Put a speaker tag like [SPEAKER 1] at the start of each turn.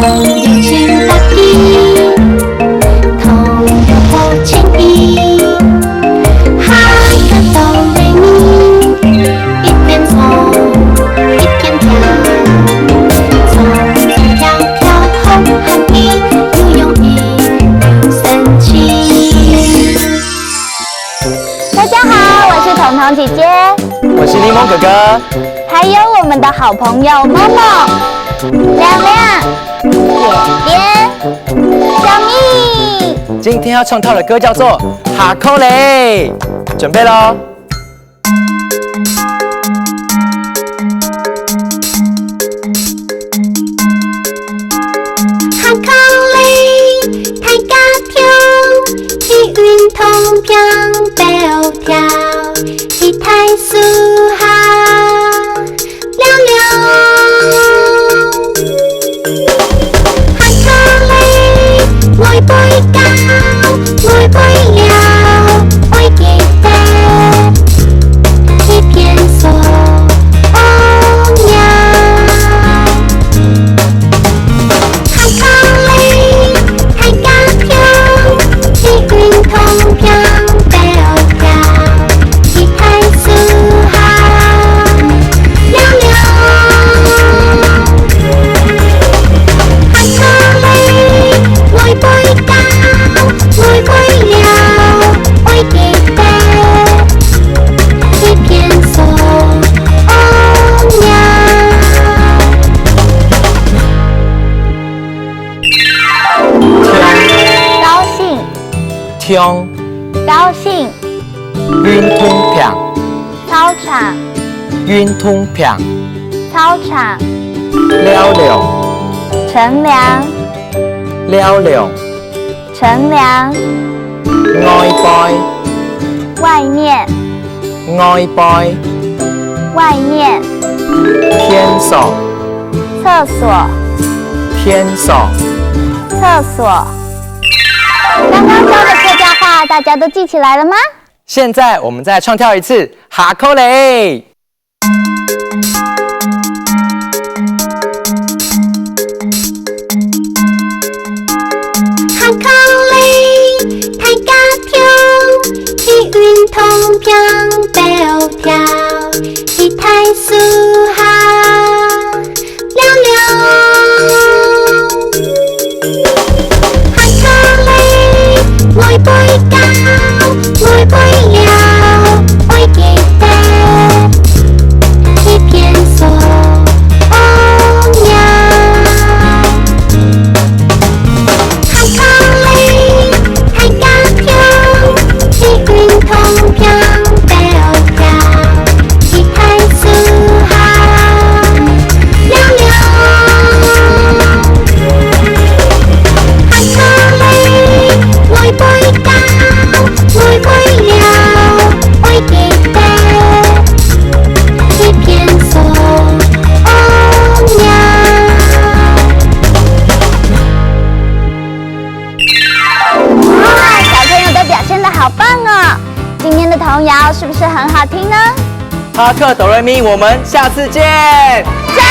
[SPEAKER 1] 友情大地，同有好情谊。哈个哆来咪，一边走一边跳，走走跳跳好汉意，又勇毅又神奇。
[SPEAKER 2] 大家好，我是彤彤姐姐，
[SPEAKER 3] 我是柠檬哥哥，
[SPEAKER 2] 还有我们的好朋友默默、亮亮、点点、小蜜。
[SPEAKER 3] 今天要唱跳的歌叫做《哈扣雷》，准备咯。
[SPEAKER 1] 哈扣雷，大家跳，气运通飘飘跳，一台树下溜溜。哈扣雷，愛背教，愛背了，愛記得一片樹鳥。哈扣雷，大家跳，氣運通飄飄跳，一台樹下溜溜。哈扣雷，愛背教，愛背了，愛記得一片樹鳥。
[SPEAKER 2] 高兴，
[SPEAKER 3] 听，
[SPEAKER 2] 高兴，
[SPEAKER 3] 运通平，
[SPEAKER 2] 操场，
[SPEAKER 3] 运通平，
[SPEAKER 2] 操场，
[SPEAKER 3] 了了，
[SPEAKER 2] 乘凉，
[SPEAKER 3] 了了，
[SPEAKER 2] 乘凉，
[SPEAKER 3] 外背，
[SPEAKER 2] 外面，
[SPEAKER 3] 外背，
[SPEAKER 2] 外面，
[SPEAKER 3] 天所，
[SPEAKER 2] 厕所，
[SPEAKER 3] 天所。
[SPEAKER 2] 厕所。刚刚教的客家话，大家都记起来了吗？
[SPEAKER 3] 现在我们再唱跳一次哈扣雷。
[SPEAKER 1] 哈扣雷，大家跳，氣運通飄飄跳，一台樹下溜溜。哈扣雷，愛背教，愛背了，愛記得一片樹鳥。哈扣雷，大家跳，氣運通飄飄跳，一台樹下溜溜。哈扣雷，愛背教，愛背了，愛記得一片樹鳥。
[SPEAKER 2] 哇，小朋友都表现得好棒哦！今天的童谣是不是很好听呢？
[SPEAKER 3] 哈克哆来咪，我们下次见。
[SPEAKER 2] 加